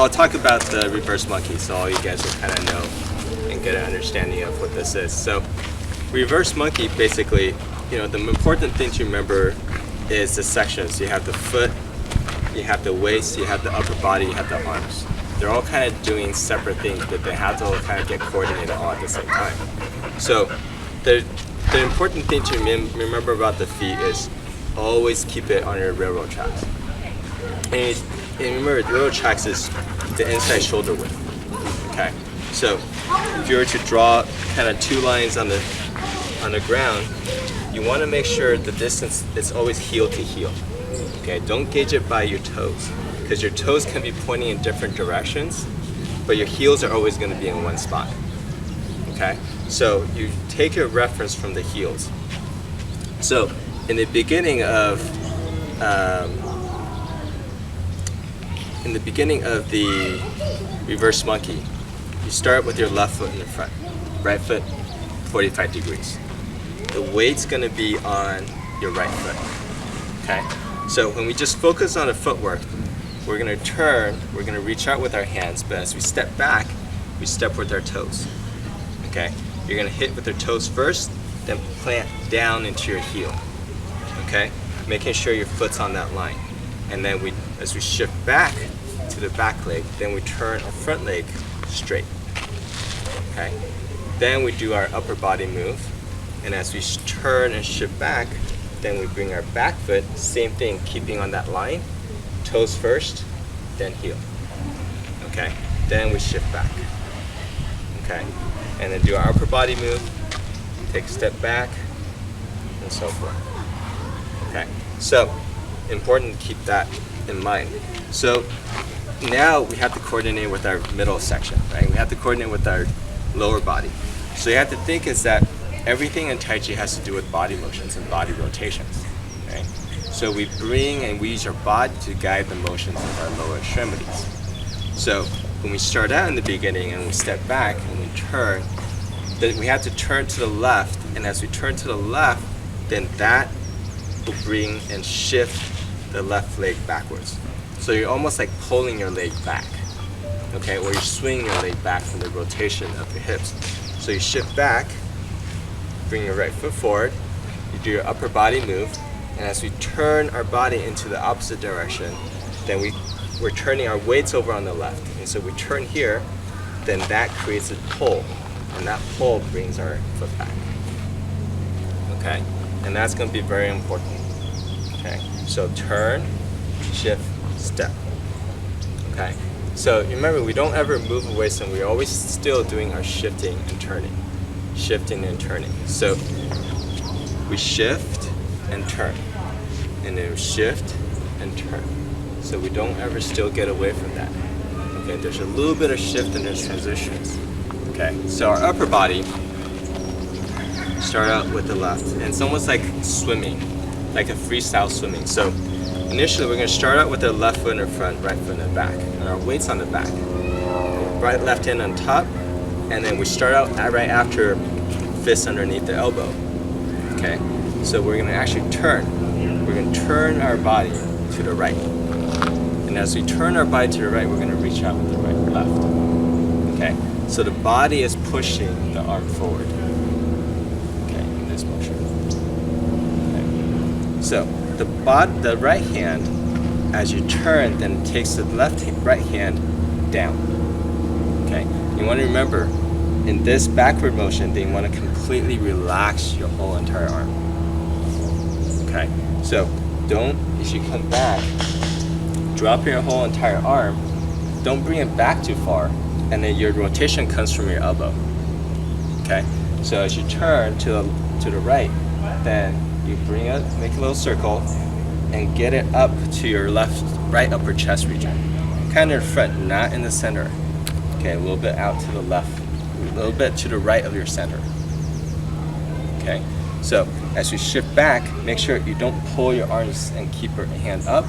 So I'll talk about the reverse monkey so all you guys will kind of know and get an understanding of what this is. So reverse monkey, basically, you know, the important thing to remember is the sections. You have the foot, you have the waist, you have the upper body, you have the arms. They're all kind of doing separate things, but they have to all kind of get coordinated all at the same time. So the important thing to remember about the feet is always keep it on your railroad tracks. And remember, the railroad tracks is the inside shoulder width. Okay, so if you were to draw kind of two lines on the ground, you want to make sure the distance is always heel to heel. Okay, don't gauge it by your toes, because your toes can be pointing in different directions, but your heels are always going to be in one spot. Okay, so you take your reference from the heels. So in the beginning of the reverse monkey, you start with your left foot in the front, right foot 45 degrees. The weight's going to be on your right foot. Okay, so when we just focus on the footwork, we're going to turn, we're going to reach out with our hands, but as we step back, we step with our toes. Okay, you're going to hit with your toes first, then plant down into your heel. Okay, making sure your foot's on that line. And then as we shift back to the back leg, then we turn our front leg straight. Okay, then we do our upper body move, and as we turn and shift back, then we bring our back foot, same thing, keeping on that line, toes first, then heel. Okay, then we shift back. Okay, and then do our upper body move, take a step back, and so forth. Okay, so important to keep that in mind. So now we have to coordinate with our middle section, right? We have to coordinate with our lower body. So you have to think is that everything in Tai Chi has to do with body motions and body rotations, okay? So we bring and we use our body to guide the motions of our lower extremities. So when we start out in the beginning and we step back and we turn, then we have to turn to the left, and as we turn to the left, then that will bring and shift the left leg backwards. So you're almost like pulling your leg back, okay? Or you're swinging your leg back from the rotation of your hips. So you shift back, bring your right foot forward, you do your upper body move, and as we turn our body into the opposite direction, then we're turning our weights over on the left. And so we turn here, then that creates a pull, and that pull brings our foot back. Okay? And that's going to be very important. Okay? So turn, shift, step. Okay? So remember, we don't ever move away, so we're always still doing our shifting and turning. Shifting and turning. So we shift and turn, and then shift and turn. So we don't ever still get away from that. Okay, there's a little bit of shift in those transitions. Okay, so our upper body, start out with the left, and it's almost like swimming, like a freestyle swimming. So initially we're going to start out with our left foot in the front, right foot in the back, and our weights on the back. Right, left hand on top, and then we start out right after fists underneath the elbow. Okay, so we're going to actually turn. We're going to turn our body to the right. And as we turn our body to the right, we're going to reach out with the right, left. Okay, so the body is pushing the arm forward. Okay, in this motion. Okay. So the right hand, as you turn, then takes the right hand down. Okay, you want to remember, in this backward motion, then you want to completely relax your whole entire arm. Okay, so as you come back, drop your whole entire arm, don't bring it back too far, and then your rotation comes from your elbow. Okay, so as you turn to the right, then you bring it, make a little circle, and get it up to your right upper chest region. Kind of in front, not in the center. Okay, a little bit out to the left, a little bit to the right of your center. Okay, so as you shift back, make sure you don't pull your arms and keep your hand up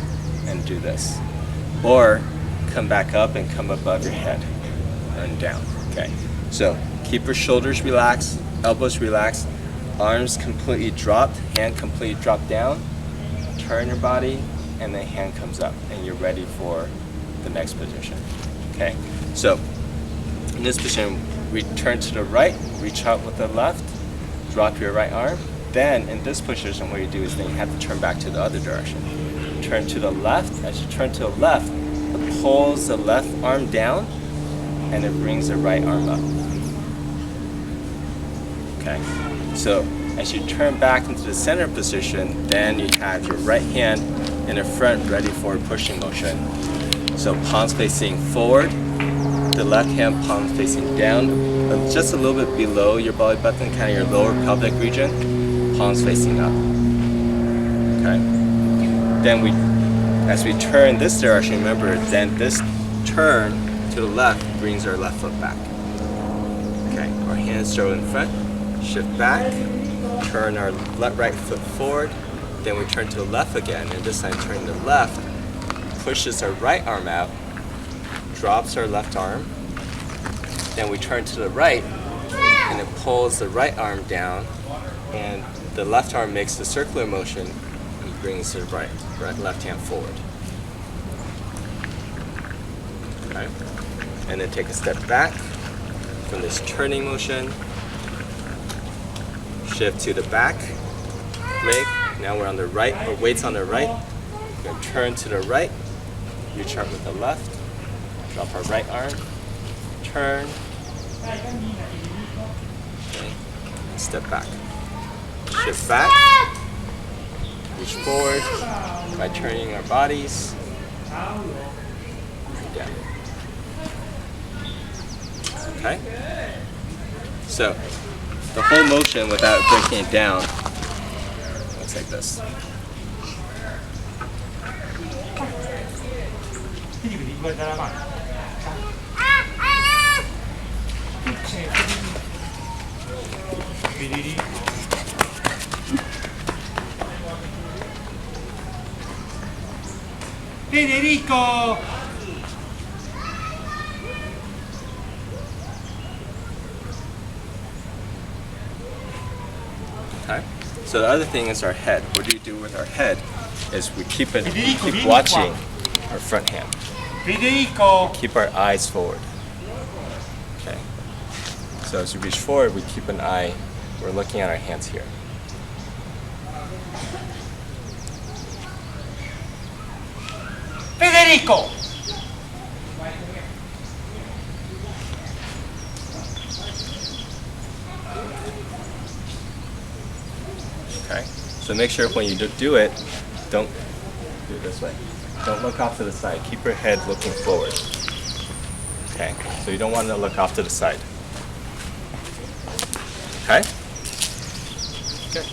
and do this. Or come back up and come above your head and down. Okay, so keep your shoulders relaxed, elbows relaxed, arms completely dropped, hand completely dropped down, turn your body, and then hand comes up, and you're ready for the next position. Okay, so in this position, we turn to the right, reach out with the left, drop your right arm. Then in this position, what you do is then you have to turn back to the other direction. Turn to the left. As you turn to the left, it pulls the left arm down and it brings the right arm up. Okay, so as you turn back into the center position, then you have your right hand in the front ready for a pushing motion. So palms facing forward, the left hand palm facing down, just a little bit below your belly button, kind of your lower pelvic region, palms facing up. Okay. Then as we turn this direction, remember, then this turn to the left brings our left foot back. Okay, our hands throw in front, shift back, turn our right foot forward, then we turn to the left again, and this time turn to the left, pushes our right arm out, drops our left arm, then we turn to the right, and it pulls the right arm down, and the left arm makes the circular motion and brings the left hand forward. Okay, and then take a step back from this turning motion, shift to the back leg. Now we're on the right, our weight's on the right. We're going to turn to the right, reach out with the left, drop our right arm, turn, okay, and step back. Shift back, reach forward by turning our bodies, and down. Okay? So, the whole motion without breaking it down looks like this. Federico! Okay. So the other thing is our head. What do you do with our head? Is we keep watching our front hand. Federico! Keep our eyes forward. Okay. So as we reach forward, we keep an eye. We're looking at our hands here. Federico! Okay. So make sure when you do it, don't do it this way. Don't look off to the side. Keep your head looking forward. Okay. So you don't want to look off to the side. Okay. Good.